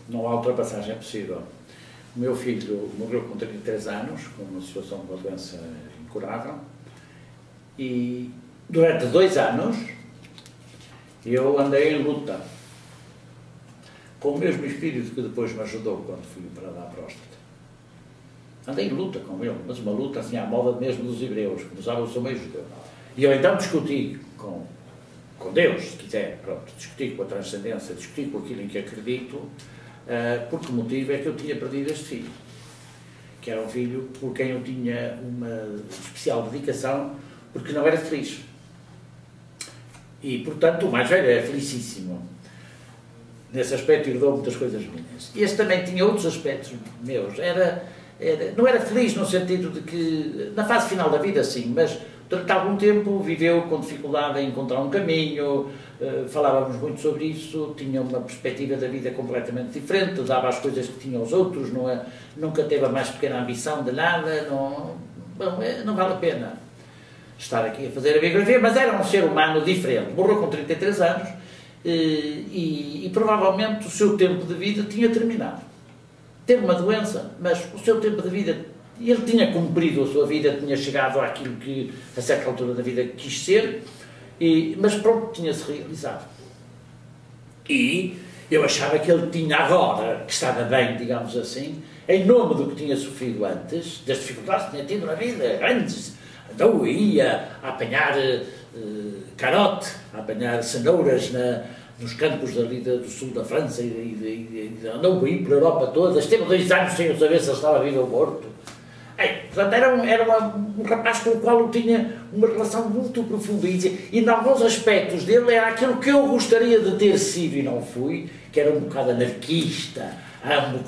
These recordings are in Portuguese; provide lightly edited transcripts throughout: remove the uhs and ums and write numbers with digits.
não há ultrapassagem possível. O meu filho morreu com 33 anos, com uma situação de uma doença incurável, e durante 2 anos eu andei em luta, com o mesmo espírito que depois me ajudou quando fui operado à próstata. Andei em luta com ele, mas uma luta assim à moda mesmo dos hebreus, como usava o seu meio judeu. E eu então discuti com Deus, se quiser, pronto, discuti com a transcendência, discuti com aquilo em que acredito, por que motivo é que eu tinha perdido este filho, que era um filho por quem eu tinha uma especial dedicação, porque não era feliz. E, portanto, o mais velho é felicíssimo. Nesse aspecto herdou muitas coisas minhas. E este também tinha outros aspectos meus. Não era feliz no sentido de que, na fase final da vida, sim, mas durante algum tempo viveu com dificuldade em encontrar um caminho, falávamos muito sobre isso, tinha uma perspectiva da vida completamente diferente, dava as coisas que tinha aos outros, nunca teve a mais pequena ambição de nada, não vale a pena estar aqui a fazer a biografia, mas era um ser humano diferente, morreu com 33 anos e provavelmente o seu tempo de vida tinha terminado. Teve uma doença, mas o seu tempo de vida, ele tinha cumprido a sua vida, tinha chegado àquilo que a certa altura da vida quis ser, mas pronto, tinha-se realizado. E eu achava que ele tinha agora, que estava bem, digamos assim, em nome do que tinha sofrido antes, das dificuldades que tinha tido na vida, grandes, então ia a apanhar carote, a apanhar cenouras nos campos dali do sul da França e andou aí pela Europa toda, esteve 2 anos sem eu saber se ele estava vivo ou morto. Portanto, era um rapaz com o qual eu tinha uma relação muito profunda e em alguns aspectos dele era aquilo que eu gostaria de ter sido e não fui, que era um bocado anarquista, um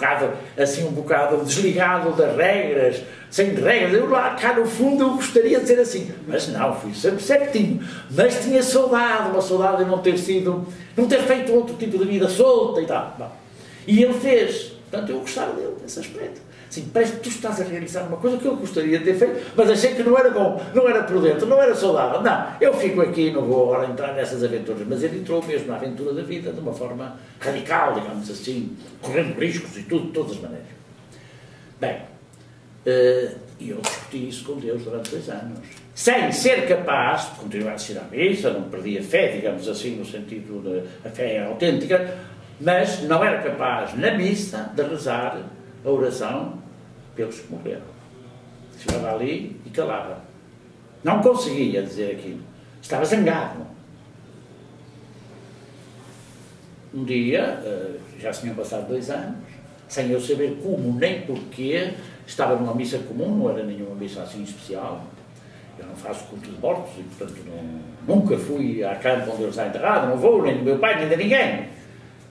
bocado desligado das regras, sem regras. Eu lá, cá no fundo, eu gostaria de ser assim, mas não, fui sempre certinho, mas tinha saudade, uma saudade de não ter feito outro tipo de vida solta e tal. Bom, e ele fez, portanto eu gostava dele, nesse aspecto. Assim, parece que tu estás a realizar uma coisa que eu gostaria de ter feito, mas achei que não era bom, não era prudente, não era saudável. Não, eu fico aqui e não vou agora entrar nessas aventuras. Mas ele entrou mesmo na aventura da vida de uma forma radical, digamos assim, correndo riscos e tudo, de todas as maneiras. Bem, e eu discuti isso com Deus durante 2 anos, sem ser capaz de continuar a assistir à missa, não perdi a fé, digamos assim, no sentido de a fé é autêntica, mas não era capaz, na missa, de rezar a oração pelos que morreram. Chegava ali e calava. Não conseguia dizer aquilo. Estava zangado. Um dia, já se tinham passado 2 anos, sem eu saber como nem porquê, estava numa missa comum, não era nenhuma missa assim especial. Eu não faço culto de mortos e, portanto, nunca fui à campo onde ele está enterrado, não vou, nem do meu pai, nem de ninguém.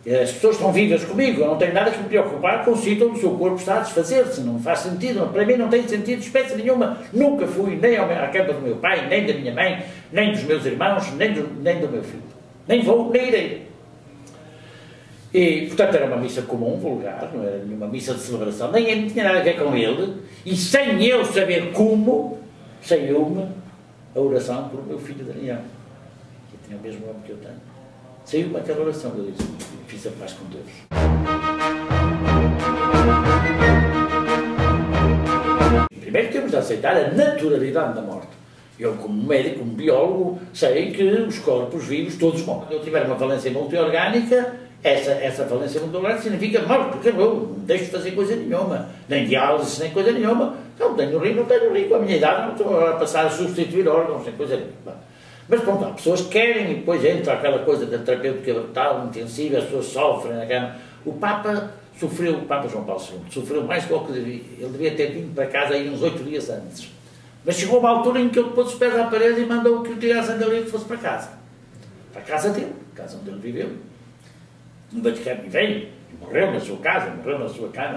As pessoas estão vivas comigo, eu não tenho nada que me preocupar com o sítio onde o seu corpo está a desfazer-se, não faz sentido, para mim não tem sentido de espécie nenhuma. Nunca fui nem à campa do meu pai, nem da minha mãe, nem dos meus irmãos, nem do meu filho. Nem vou, nem irei. E, portanto, era uma missa comum, vulgar, não era nenhuma missa de celebração, nem tinha nada a ver com ele, e sem eu saber como, saiu-me a oração por meu filho Daniel, que tinha o mesmo nome que eu tenho. Saiu-me aquela oração, eu disse, fiz a paz com Deus. Primeiro temos de aceitar a naturalidade da morte. Eu, como médico, como biólogo, sei que os corpos vivos todos morrem. Se eu tiver uma falência multiorgânica, essa falência multiorgânica significa morte, porque eu não deixo de fazer coisa nenhuma, nem diálise, nem coisa nenhuma. Não tenho rim, com a minha idade, não estou a passar a substituir órgãos, sem coisa nenhuma. Mas pronto, há pessoas que querem e depois entra aquela coisa da terapêutica tal, intensiva, as pessoas sofrem na cama. O Papa João Paulo II, sofreu mais do que devia. Ele devia ter vindo para casa aí uns 8 dias antes. Mas chegou uma altura em que ele pôs os pés à parede e mandou que o tirassem dali e que fosse para casa. Para a casa dele, a casa onde ele viveu. No Vaticano, e veio, e morreu na sua casa, morreu na sua cama.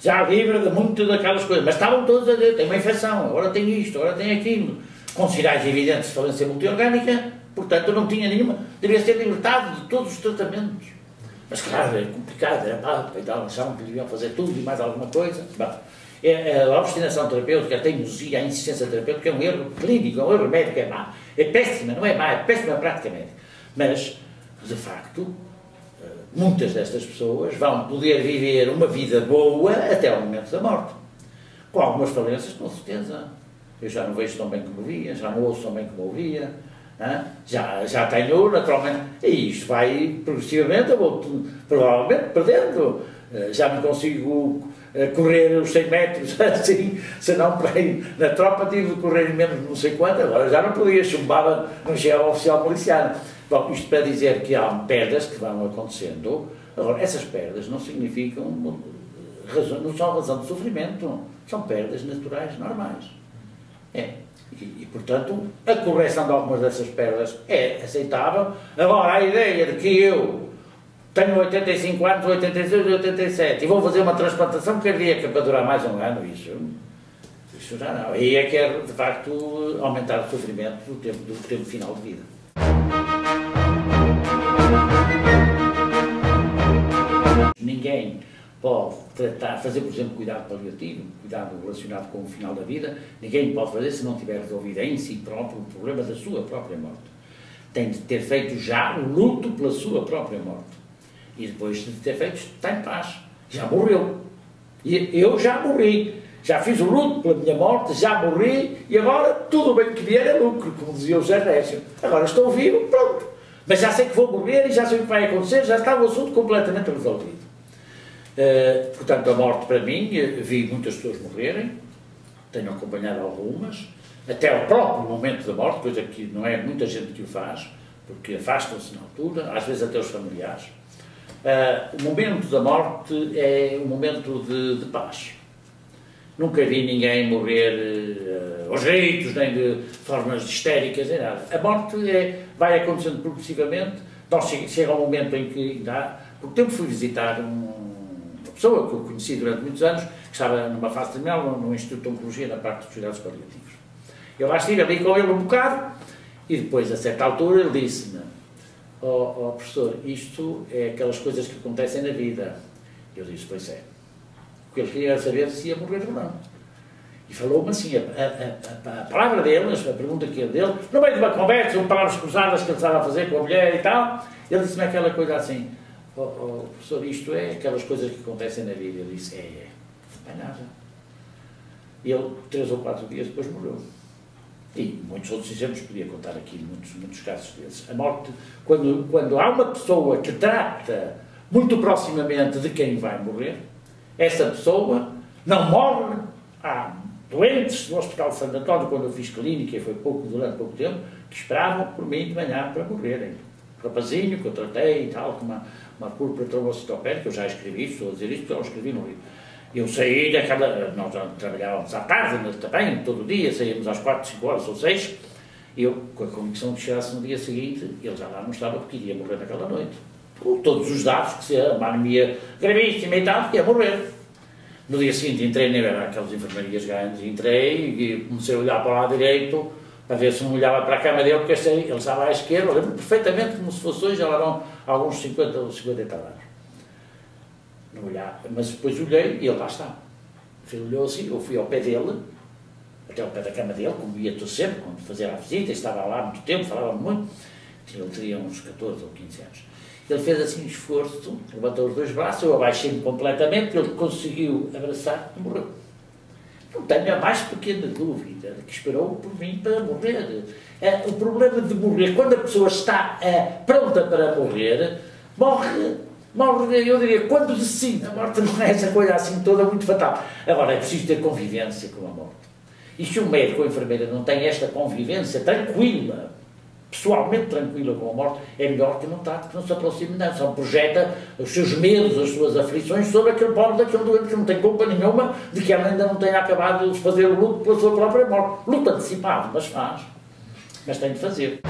Já livre de muito daquelas coisas. Mas estavam todos a dizer, tem uma infecção, agora tem isto, agora tem aquilo. Com sinais evidentes de falência multiorgânica, portanto não tinha nenhuma, devia ser libertado de todos os tratamentos. Mas claro, era complicado, era Papa e tal, achavam que deviam fazer tudo e mais alguma coisa. Bom, a obstinação terapêutica, a teimosia, a insistência terapêutica é um erro clínico, é um erro médico, é má. É péssima, não é má, é péssima a prática médica. Mas, de facto, muitas destas pessoas vão poder viver uma vida boa até ao momento da morte. Com algumas falências, com certeza. Eu já não vejo tão bem como via, já não ouço tão bem como ouvia, já tenho, naturalmente, e isto vai progressivamente, eu vou provavelmente perdendo. Já não consigo correr os 100 metros assim, senão para ir na tropa tive de correr menos de não sei quanto, agora já não podia, chumbava no gel oficial miliciano. Bom, isto para dizer que há perdas que vão acontecendo. Agora, essas perdas não significam, não são razão de sofrimento, são perdas naturais, normais. Portanto, a correção de algumas dessas perdas é aceitável. Agora, a ideia de que eu tenho 85 anos, 86, 87 e vou fazer uma transplantação cardíaca para durar mais um ano, isso já não. Aí é que é, de facto, aumentar o sofrimento do tempo final de vida. Ninguém pode fazer, por exemplo, cuidado paliativo, cuidado relacionado com o final da vida, ninguém pode fazer se não tiver resolvido em si próprio o problema da sua própria morte. Tem de ter feito já o luto pela sua própria morte. E depois de ter feito, está em paz. Já morreu. E eu já morri. Já fiz o luto pela minha morte, já morri, e agora tudo bem que vier é lucro, como dizia o José Récio. Agora estou vivo, pronto. Mas já sei que vou morrer e já sei o que vai acontecer, já está o assunto completamente resolvido. Portanto, a morte para mim, vi muitas pessoas morrerem, tenho acompanhado algumas, até ao próprio momento da morte, coisa que não é muita gente que o faz, porque afastam-se na altura, às vezes até os familiares. O momento da morte é um momento de paz. Nunca vi ninguém morrer aos gritos, nem de formas histéricas, nem nada. A morte vai acontecendo progressivamente. Então chega um momento em que porque tempo fui visitar uma pessoa que eu conheci durante muitos anos, que estava numa fase terminal, no Instituto de Oncologia, na parte dos cuidados paliativos. Eu lá estive ali com ele um bocado, e depois, a certa altura, ele disse-me: ó professor, isto é aquelas coisas que acontecem na vida. Eu disse: pois é. Porque ele queria saber se ia morrer ou não. E falou-me assim, a palavra dele, a pergunta que era dele, no meio de uma conversa, palavras cruzadas que ele estava a fazer com a mulher e tal, ele disse-me aquela coisa assim: professor, isto é aquelas coisas que acontecem na vida. Eu disse: não é nada. E ele, 3 ou 4 dias depois, morreu. E muitos outros exemplos, podia contar aqui, muitos casos desses. A morte, quando há uma pessoa que trata muito proximamente de quem vai morrer, essa pessoa não morre. Há doentes do Hospital de Santo António, quando eu fiz clínica, e foi durante pouco tempo, que esperavam por mim de manhã para morrerem. O rapazinho que eu tratei e tal, com uma púrpura trombocitopénica, eu já escrevi isso, estou a dizer isto, porque eu escrevi no livro. Eu saí daquela, nós trabalhávamos à tarde também, todo dia, saíamos às 4, 5 horas ou 6, e eu, com a convicção de que chegasse no dia seguinte, ele já lá não estava porque iria morrer naquela noite. Com todos os dados, que se uma anemia gravíssima e tal, ia morrer. No dia seguinte entrei naquelas enfermarias grandes, entrei e comecei a olhar para o lado direito, para ver se não olhava para a cama dele, porque ele estava à esquerda, lembro perfeitamente como se fosse hoje, já lá eram alguns 50 ou 50 e tal anos. Não olhava, mas depois olhei e ele lá está. O filho olhou assim, eu fui ao pé dele, até ao pé da cama dele, como ia tu sempre, quando fazia a visita, estava lá há muito tempo, falava muito, ele teria uns 14 ou 15 anos. Ele fez assim um esforço, levantou os 2 braços, eu abaixei-me completamente, ele conseguiu abraçar e morreu. Não tenho a mais pequena dúvida de que esperou por mim para morrer. O problema de morrer, quando a pessoa está pronta para morrer, morre, eu diria, quando decide. A morte não é essa coisa assim toda muito fatal. Agora, é preciso ter convivência com a morte. E se o médico ou a enfermeira não tem esta convivência tranquila, pessoalmente tranquila com a morte, é melhor que não trate, que não se aproxime dela, só projeta os seus medos, as suas aflições sobre aquele pobre daquele doente que não tem culpa nenhuma de que ela ainda não tenha acabado de fazer o luto pela sua própria morte. Luto antecipado, mas faz. Mas tem de fazer.